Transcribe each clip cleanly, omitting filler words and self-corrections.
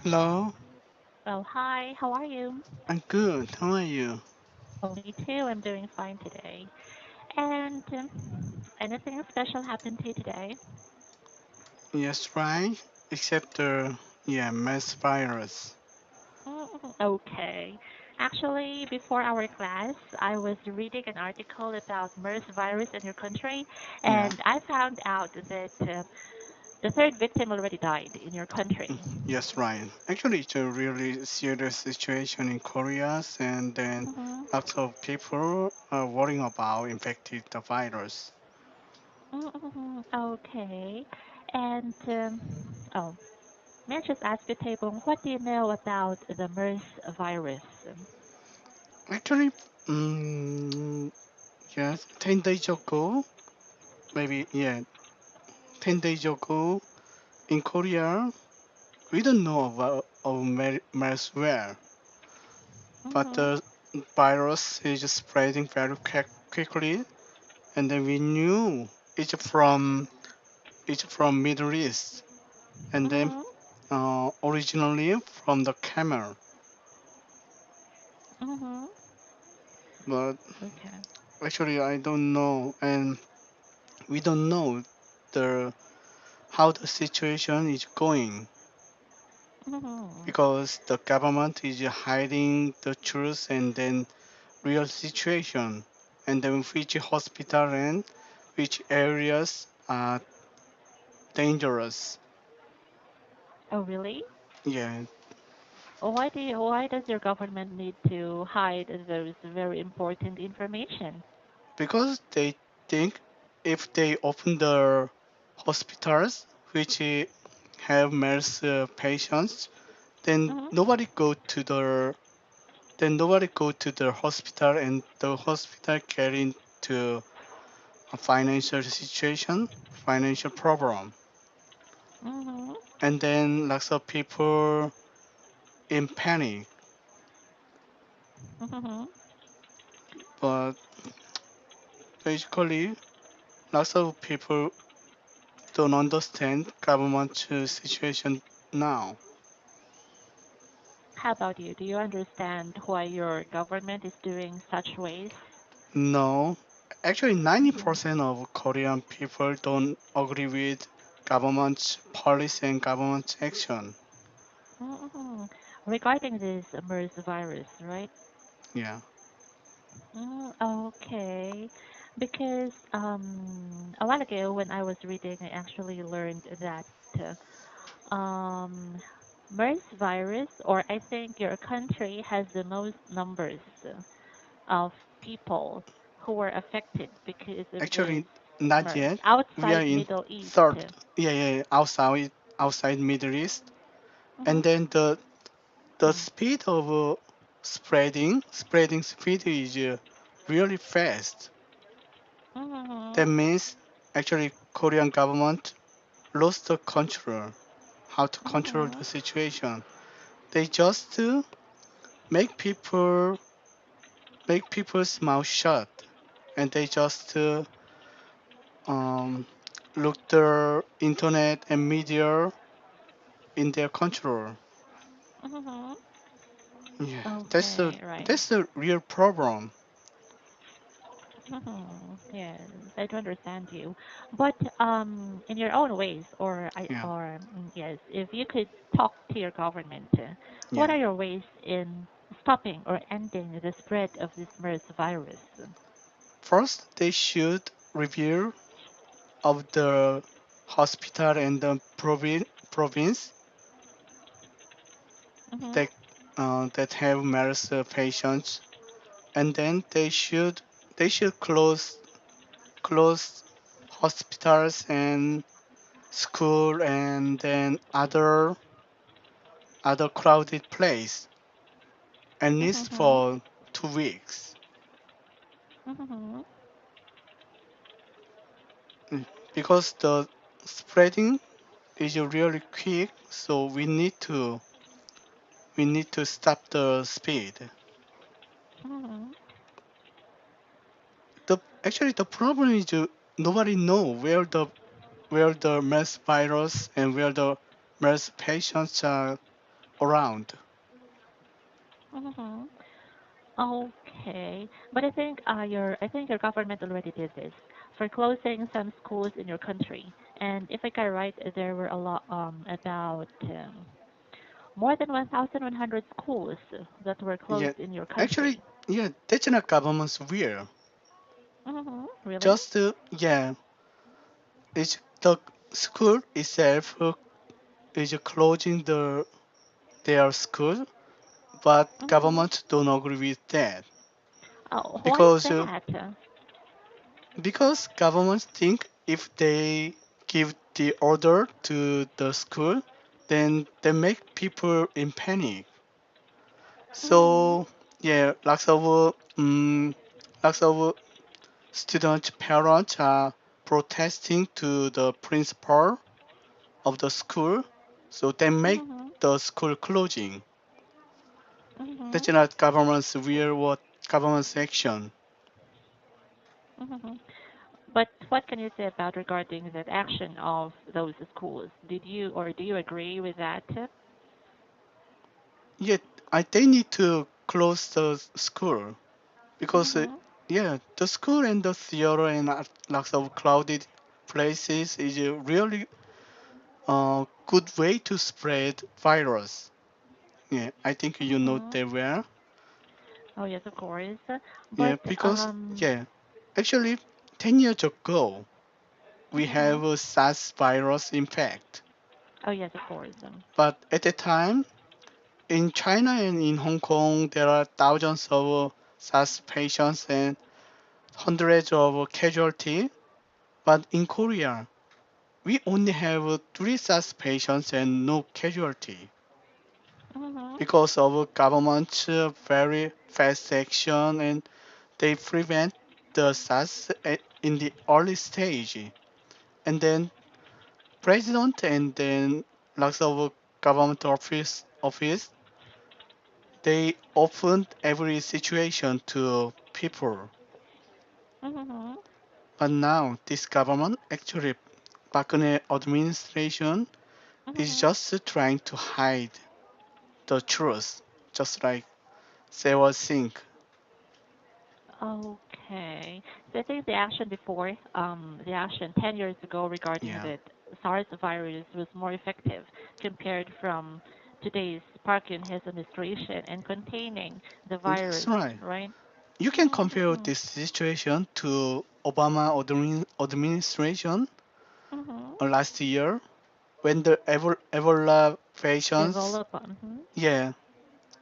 Hello, Oh, hi, how are you? I'm good. How are you? Oh, me too. I'm doing fine today. And anything special happened to you today? Yes, right. Except the MERS virus. Okay. Actually, before our class, I was reading an article about MERS virus in your country, Yeah. and I found out that the third victim already died in your country. Yes, right. Actually, it's a really serious situation in Korea, and then Mm-hmm. lots of people are worrying about infected the virus. Okay. And oh, may I just ask you, Taebong, what do you know about the MERS virus? Actually, mm, yes, 10 days ago, maybe 10 days ago in Korea, we don't know about MERS where, but Mm-hmm. the virus is spreading very quickly, and then we knew it's from Middle East, and then Mm-hmm. originally from the camel, Mm-hmm. but Okay. actually I don't know, and we don't know the how the situation is going Mm-hmm. because the government is hiding the truth and then real situation, and then which hospital and which areas are dangerous. Oh, really? Yeah, Why does your government need to hide those very important information? because they think if they open the hospitals which have MERS patients, then Mm-hmm. nobody go to the hospital, and the hospital get into a financial situation, financial problem, Mm-hmm. and then lots of people in panic. Mm-hmm. But basically, lots of people don't understand government situation now. How about you? Do you understand why your government is doing such ways? No, actually, Mm-hmm. 90% of Korean people don't agree with government's policy and government's action. Mm-hmm. Regarding this MERS virus, right? Yeah, Okay. Because a while ago when I was reading, I actually learned that um, MERS virus, or I think your country has the most numbers of people who were affected because of this actually, not MERS yet. We are outside in Middle East. third. Yeah, outside Middle East, Mm-hmm. and then the Mm. speed of spreading speed is really fast. Mm-hmm. That means actually Korean government lost the control, how to control Mm-hmm. the situation. They just make people make people's mouth shut, and they just um, look the internet and media in their control. Mm-hmm. Yeah, Okay, right. that's the real problem. Yes, I do understand you. But in your own ways, Yeah, yes, if you could talk to your government, what yeah. are your ways in stopping or ending the spread of this MERS virus? First, they should review of the hospital and the province Mm-hmm. that that have MERS patients, and then they should close hospitals and school and then other crowded place at least Mm-hmm. for 2 weeks. Mm-hmm. Mm, because the spreading is really quick, so we need to stop the speed. Mm-hmm. The problem is nobody know where the MERS virus and where the MERS patients are around. Mm-hmm. Okay, but I think your government already did this for closing some schools in your country. And if I got right, there were a lot about more than 1,100 schools that were Yeah, closed in your actually, country. yeah, that's not government's will. Mm-hmm. Really? Just yeah, it's the school itself is closing their school, but Mm-hmm. government don't agree with that Oh, why is because that? government think if they give the order to the school, then they make people in panic. Mm-hmm. So yeah, lots of student parents are protesting to the principal of the school, so they make Mm-hmm. the school closing. Mm-hmm. That's not government's real what government's action. Mm-hmm. But what can you say about regarding that action of those schools? Did you or do you agree with that? Yet they need to close the school because Mm-hmm. yeah, the school and the theater and lots of crowded places is a really good way to spread virus. Yeah, I think you know Mm-hmm. that well. Oh yes, of course. Yeah, But because yeah, actually 10 years ago we mm-hmm. have a SARS virus infect, Oh yes, of course. but at the time in China and in Hong Kong there are thousands of SARS patients and hundreds of casualties. But in Korea, we only have three SARS patients and no casualty Mm-hmm. because of government's very fast action and they prevent the SARS in the early stage. And then president and then lots of government office they opened every situation to people. Mm-hmm. But now this government actually Park Geun-hye administration is Mm-hmm. just trying to hide the truth, just like Sewa Singh. Okay. So I think the action before, the action 10 years ago regarding Yeah, the SARS virus was more effective compared from today's Park Geun-hye's administration and containing the that's virus, right. right? You can compare Mm-hmm. this situation to Obama administration Mm-hmm. last year when the Ebola patients, Develop. Mm-hmm. yeah,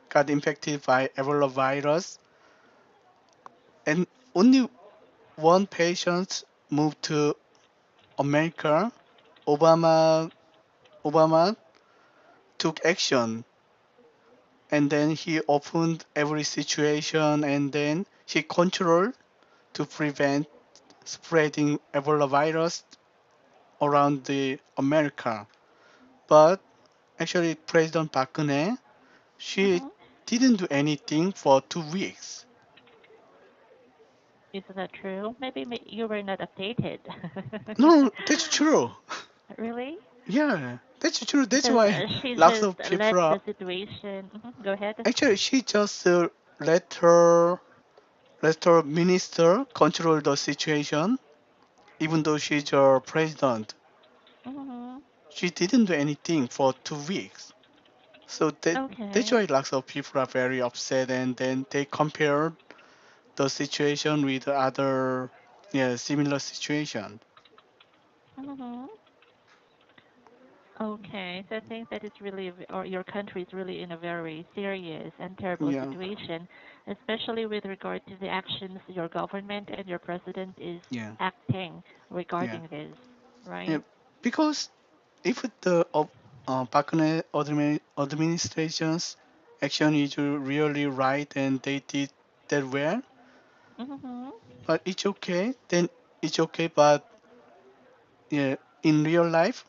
got infected by Ebola virus, and only one patient moved to America. Obama Obama took action, and then he opened every situation, and then he controlled to prevent spreading Ebola virus around the America. But actually, President Park Geun-hye, she Mm-hmm. didn't do anything for 2 weeks. Is that true? Maybe you were not updated. No, that's true. Really? Yeah, that's true. That's So why she lots just of let people are the situation. Go ahead. actually she just let her minister control the situation, even though she's a president. Hmm. She didn't do anything for 2 weeks. So that's Okay. why lots of people are very upset, and then they compare the situation with other yeah similar situation. Hmm. Okay. So I think that it's really, or your country is really in a very serious and terrible Yeah, situation, especially with regard to the actions your government and your president is yeah, acting yeah, regarding this, yeah. right? Because if the Park Geun-hye administration's action is really right and they did that well, Hmm. but it's okay. Then it's okay. But yeah, in real life,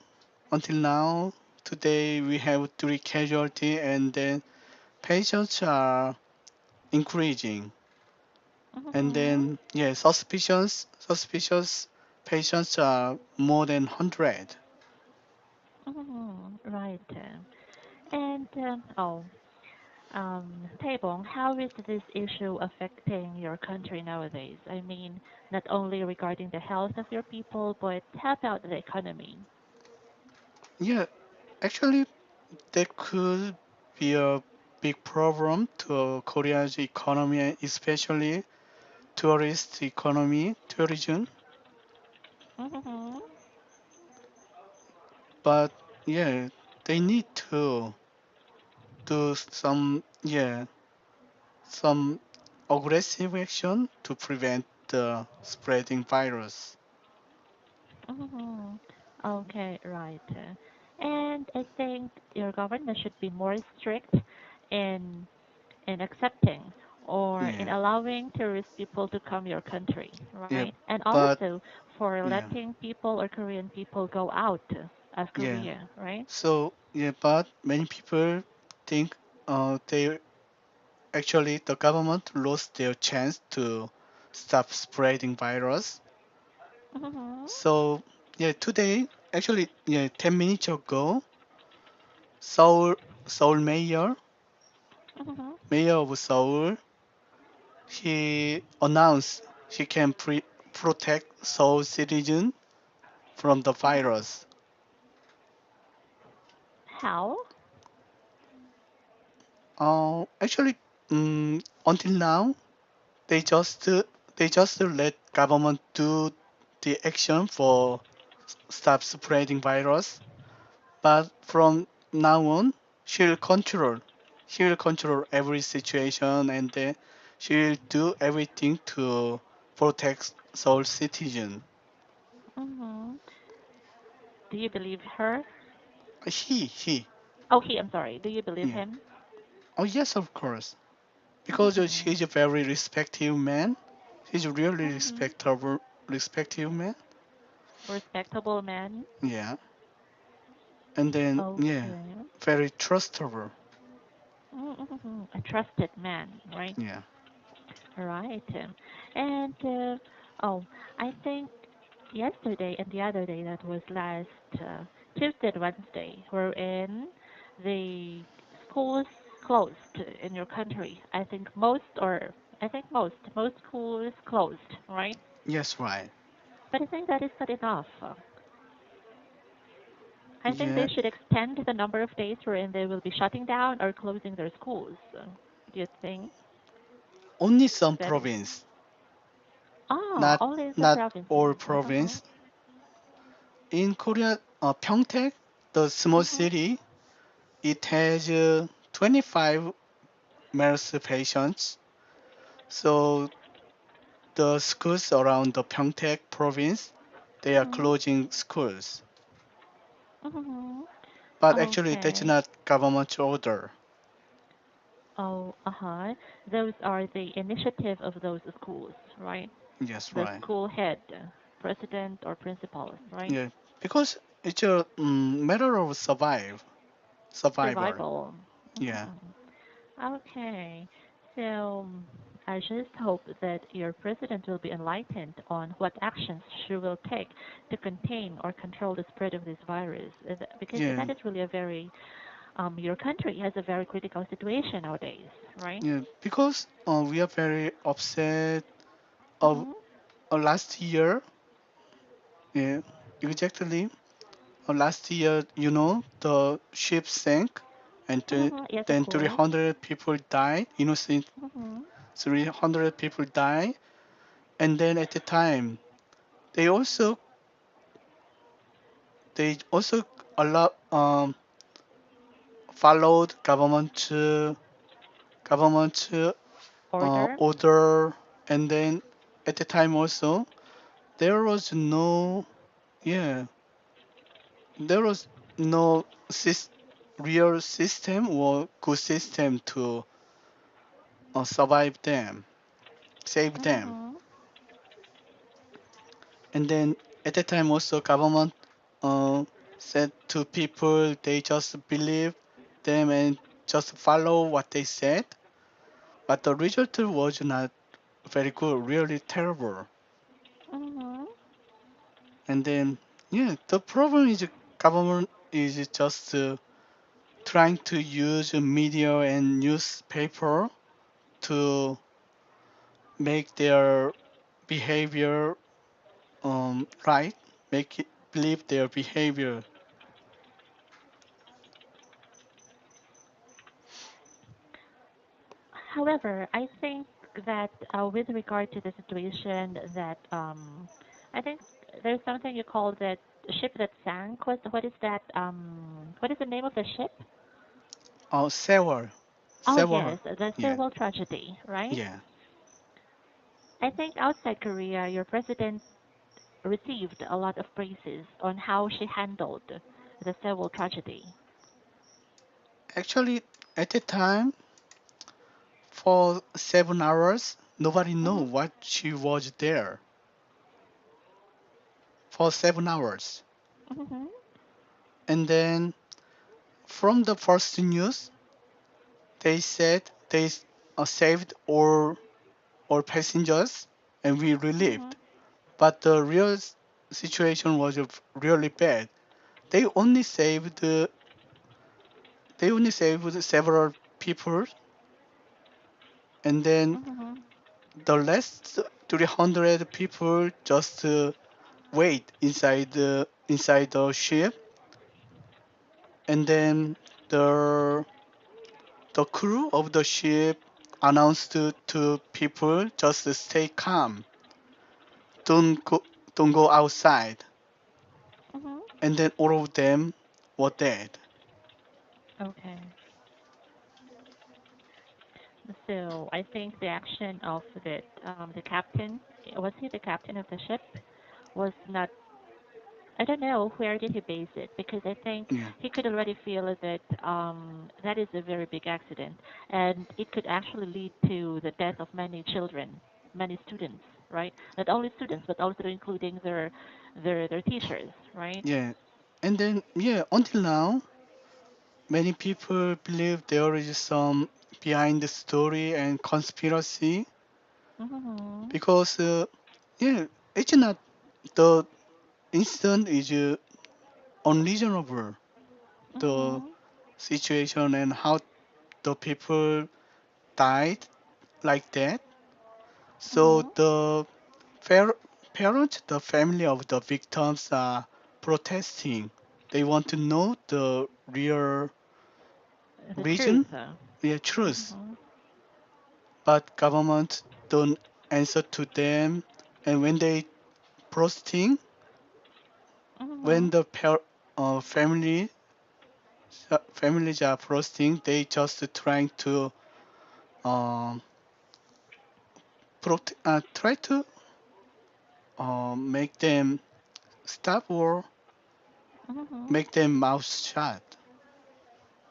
until now, today we have three casualty, and then patients are increasing. And Hmm. then yeah, suspicious patients are more than 100. Hmm. Right. And Taebong, how is this issue affecting your country nowadays? I mean, not only regarding the health of your people, but how about the economy? Yeah, actually, that could be a big problem to Korea's economy, especially tourist economy, tourism. Mm-hmm. But yeah, they need to do some aggressive action to prevent the spreading virus. Mm-hmm. Okay, right. And I think your government should be more strict in in accepting or in Yeah, allowing tourist people to come your country, yeah, right? And but also for yeah, letting people or Korean people go out of yeah. Korea, right? So yeah, but many people think they actually the government lost their chance to stop spreading virus. Mhm. So yeah, today actually yeah, 10 minutes ago, Seoul Seoul Mhm. mayor of Seoul, he announced he can protect Seoul citizen from the Mhm. virus. How? Actually, until now, they just they just let government do the action for stop spreading virus. But from now on, she'll control. She will control every situation, and then she'll do everything to protect Seoul citizen. Mhm. Do you believe her? He. Oh, he. I'm sorry. Do you believe Yeah. him? Oh yes, of course. Because Mhm. he's a very respected man. He's a really Mhm. respected man. Respectable man. Yeah. And then yeah, Okay. very trustable. Mhm. A trusted man, right? Yeah. Right. And oh, I think yesterday and the other day, that was last Tuesday and Wednesday, wherein the schools closed in your country. I think most schools closed, right? Yes, right. But I think that is not enough. I think Yeah. they should extend the number of days wherein they will be shutting down or closing their schools. Do you think Only some that is? province, Ah, not only in some not all provinces. Uh-huh. province. In Korea, Pyeongtaek, the small Mhm. city, it has 25 MERS patients. So the schools around the Pyeongtaek province, they are Mhm. closing schools. Mhm. But actually, that's Okay. not government order. Oh, uh-huh. Those are the initiative of those schools, right? Yes, The right. school head, president or principal, right? Yeah, because it's a matter of survival. Survival. Yeah, Mhm. Okay. So I just hope that your president will be enlightened on what actions she will take to contain or control the spread of this virus, because yeah, that is really a very your country has a very critical situation nowadays, right? yeah. Because we are very upset of Mhm. last year. Yeah, exactly. Last year, the ship sank, and Mhm. Yes, of then course. 300 people died. Innocent Mhm. 300 people died. And then at the time, they also they also allow followed government Order. order, and then at the time also there was no yeah there was no real system or good system to survive them, save them. Mhm. And then at the time also government uh, said to people they just believe them and just follow what they said, but the result was not very good, really terrible. Mhm. And then yeah, the problem is government is just trying to use media and newspaper to make their behavior right, make it believe their behavior. However, I think that with regard to the situation that I think there's something you call that ship that sank. What is that? What is the name of the ship? Several, Oh several, yes, the yeah, Sewol tragedy, right? yeah. I think outside Korea, your president received a lot of praises on how she handled the Sewol tragedy. Actually, at the time, for 7 hours, nobody know Mhm. what she was there for 7 hours. Mhm. And then from the first news, they said they saved all passengers and we relieved. Mhm. But the real situation was really bad. They only saved they only saved several people, and then Mhm. the last 300 people just wait inside the ship, and then the the crew of the ship announced to people just to stay calm, don't go don't go outside, Mhm. and then all of them were dead. Okay. So I think the action of the captain, was he the captain of the ship? Was not. I don't know where did he base it because I think Yeah, he could already feel that that is a very big accident and it could actually lead to the death of many children, many students, right? Not only students but also including their teachers, right? yeah, and then yeah, until now, many people believe there is some behind the story and conspiracy Mhm. because yeah, it's not the incident is unreasonable. The Mhm. situation and how the people died like that. So Mhm. the parents, the family of the victims are protesting. They want to know the real The truth. reason, real truth. Mhm. But government don't answer to them. And when they protesting, when Mhm. the families are protesting, they just trying to um, try to make them stop or Mhm. make them mouth shut.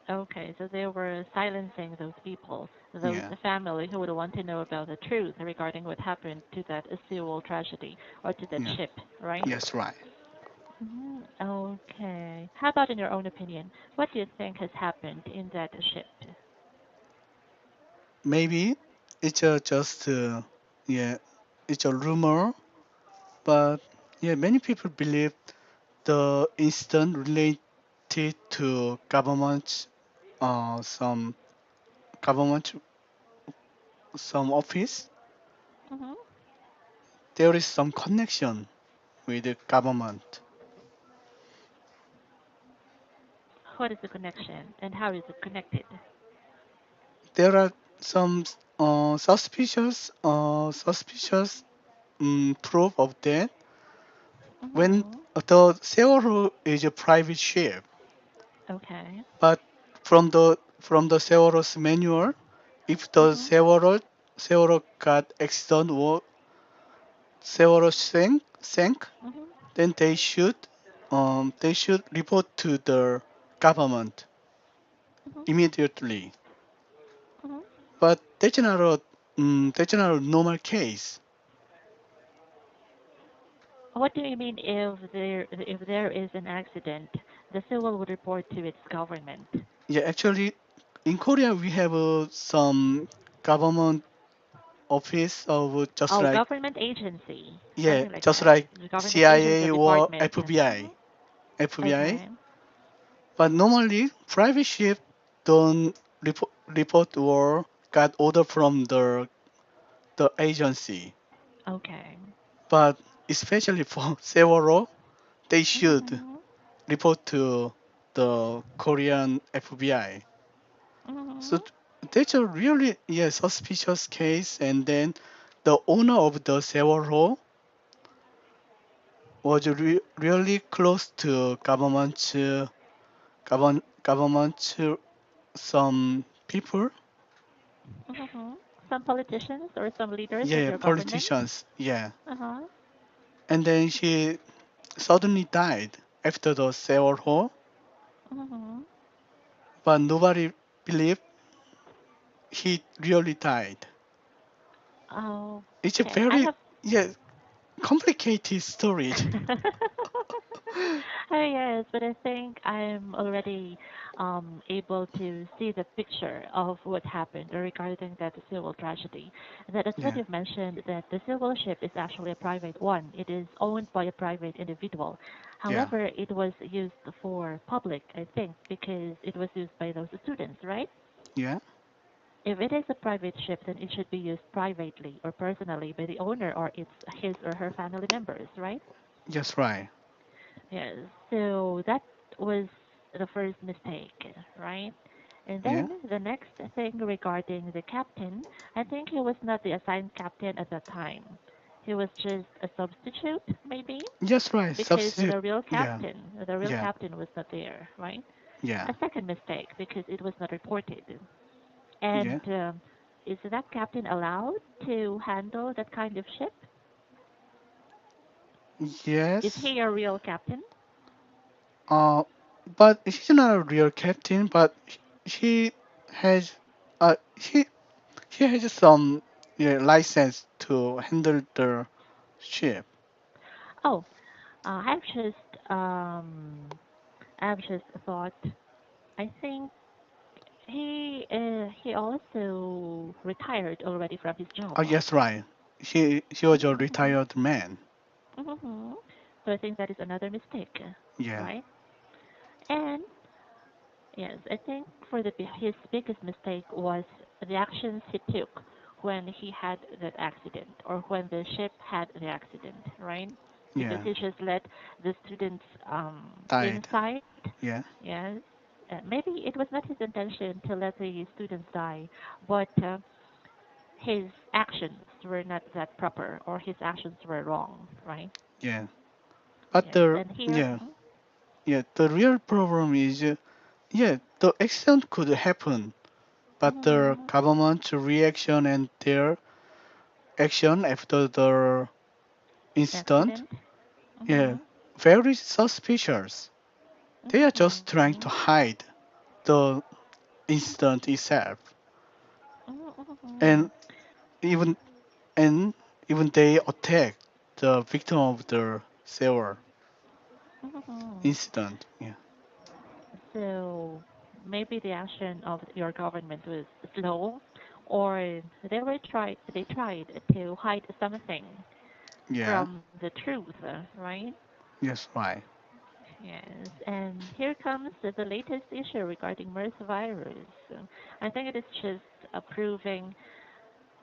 Okay, so they were silencing those people, those Yeah, family who would want to know about the truth regarding what happened to that Sewol tragedy or to that yeah, ship, right? yes, right. Okay. How about in your own opinion? What do you think has happened in that ship? Maybe it's just yeah, it's a rumor, but yeah, many people believe the incident related to some government, some office. Hmm. There is some connection with the government. What is the connection and how is it connected? There are some suspicious proof of that. When Hmm. the Seoul is a private ship, Okay. but from the Seoul's manual, if the Hmm. Seoul got accident or Seoul sank, Hmm. then they should report to the government Hmm. immediately. Hmm. But that's not a normal case. What do you mean if there is an accident, the civil would report to its government? Yeah, actually, in Korea we have some government office of just Oh, like government agency, yeah, something like just that. like The government agency or CIA or department. FBI. Hmm. FBI. Okay. But normally, private ship don't report or get order from the agency. Okay. But especially for several, they should Mhm. report to the Korean FBI. So Mhm. that's a really suspicious case. And then the owner of the several was really close to government some people. Mhm. Some politicians or some leaders of Yeah, your government. politicians. Yeah, Uh huh. and then he suddenly died after the civil war, Mhm. but nobody believed he really died. It's a Okay. I very have. yeah complicated story. Oh yes, but I think I'm already able to see the picture of what happened regarding that civil tragedy. That as what Yeah, you've mentioned, that the civil ship is actually a private one. It is owned by a private individual. yeah, However, it was used for public, I think, because it was used by those students, right? yeah. If it is a private ship, then it should be used privately or personally by the owner or its his or her family members, right? Just right. Yes. So that was the first mistake, right? And Yeah, then the next thing regarding the captain, I think he was not the assigned captain at that time. He was just a substitute, maybe, just right. because Substitute. Yeah, the real yeah, captain was not there, right? yeah, A second mistake because it was not reported. And yeah. is that captain allowed to handle that kind of ship? Is Yes. he a real captain? Uh, but he's not a real captain. But he has he has some license to handle the ship. Oh, I've just I've just thought. I think he also retired already from his job. Oh, yes, right. He was a Mm-hmm. retired man. Mm-hmm. So I think that is another mistake, Yeah, right? And yes, I think for his biggest mistake was the actions he took when he had that accident or when the ship had the accident, right? Because yeah. he just let the students Died. inside. Yeah, Yes. Maybe it was not his intention to let the students die, but his actions were not that proper or his actions were wrong, right? yeah. But Yes. And here, the real problem is, the accident could happen, but the mm-hmm, government reaction and their action after the incident, accident. yeah, Mm-hmm, very suspicious. They are just trying mm-hmm, to hide the incident itself, mm-hmm, and even and even they attack the victim of the sewer mm-hmm. incident. Yeah. So maybe the action of your government was slow, or they tried to hide something Yeah. from the truth, right? Yes. Right. Yes, and here comes the latest issue regarding MERS virus. I think it is just proving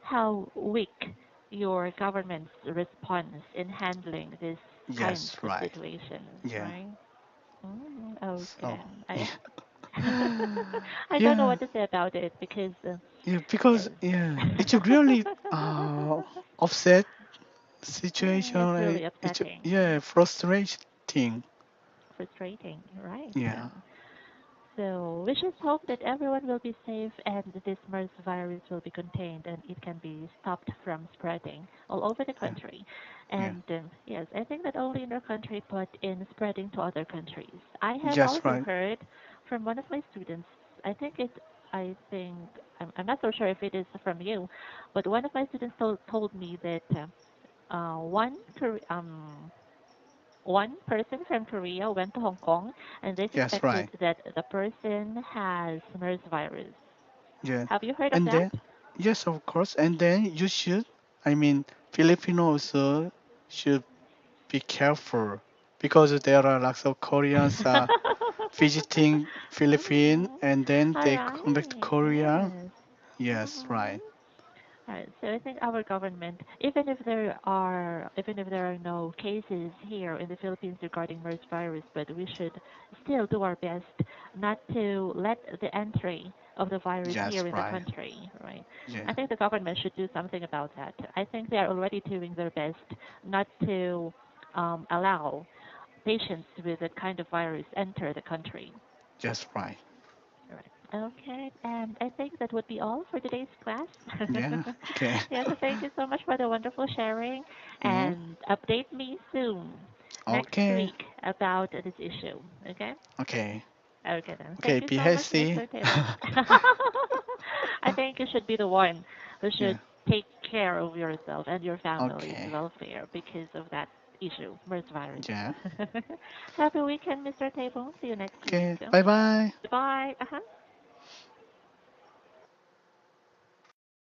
how weak your government's response in handling this kind Yes. of Right. situations, Yeah. right? So. Okay. I Yeah. I don't know Yeah. what to say about it because Yeah. Because yes. it's a really upset situation. It's really It's upsetting, frustrating. frustrating, right? Yeah. So we just hope that everyone will be safe and this MERS virus will be contained and it can be stopped from spreading all over the Yeah. country. Yeah. And yes, I think not only in our country but in spreading to other countries. I have Just also right. heard from one of my students. I think it. I think I'm not so sure if it is from you, but one of my students told me that one person from Korea went to Hong Kong and they Yes. suspected Right. that the person has MERS virus. Yeah. Have you heard of And that? then yes, of course. And then you should. I mean, Filipinos also should be careful because there are lots of Koreans. visiting Philippines Mhm. and then All they come back to right. Korea. Yes. Yes, Mhm. right. Right. So I think our government, even if there are no cases here in the Philippines regarding MERS virus, but we should still do our best not to let the entry of the virus Yes, here in the right. country, right? Yeah, I think the government should do something about that. I think they are already doing their best not to allow patients with that kind of virus enter the country. just right. Right. Okay, and I think that would be all for today's class. Yeah, okay. Yeah, so thank you so much for the wonderful sharing, Hmm. and update me soon next Okay, week about this issue. Okay? okay. Okay then. Okay, Thank you be so much, healthy. Mr. Table. I think you should be the one who Yeah, should take care of yourself and your family's okay. welfare because of that issue, MERS virus. Yeah. Happy weekend, Mr. Table. See you next week. Okay, bye bye. Bye. Uh-huh.